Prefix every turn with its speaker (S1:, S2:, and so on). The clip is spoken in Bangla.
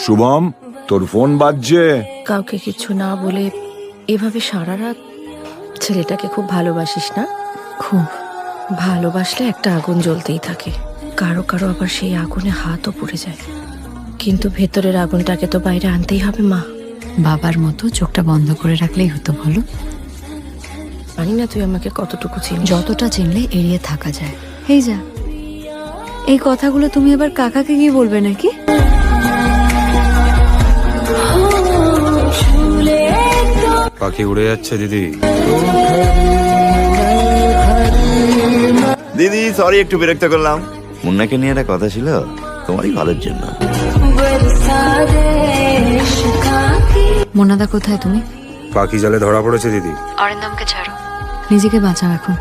S1: শুভম, তোর ফোন বাজছে।
S2: কাউকে কিছু না বলে এভাবে সারা রাত। ছেলেটাকে খুব ভালোবাসিস না? খুব ভালোবাসলে একটা আগুন জ্বলতেই থাকে, কারো কারো আবার সেই আগুনে হাতও পুড়ে যায়। কিন্তু ভেতরের আগুনটাকে তো বাইরে আনতেই হবে মা।
S3: বাবার মতো চোখটা বন্ধ করে রাখলেই হতো বলো।
S2: জানি না তুই আমাকে কতটুকু চিনিস।
S3: যতটা চিনলে এড়িয়ে থাকা যায়। এই যা, এই কথাগুলো তুমি এবার কাকাকে গিয়ে বলবে নাকি?
S4: পাখি উড়ে যাচ্ছে দিদি।
S5: দিদি সরি, একটু বিরক্ত করলাম। মুন্নাকে নিয়ে একটা কথা ছিল, তোমারই ভালোর জন্য।
S3: মোনাদা কোথায় তুমি?
S4: পাখি জালে ধরা পড়েছে দিদি।
S3: অরিন্দমকে ছাড়ো, নিজেকে বাঁচাও এখন।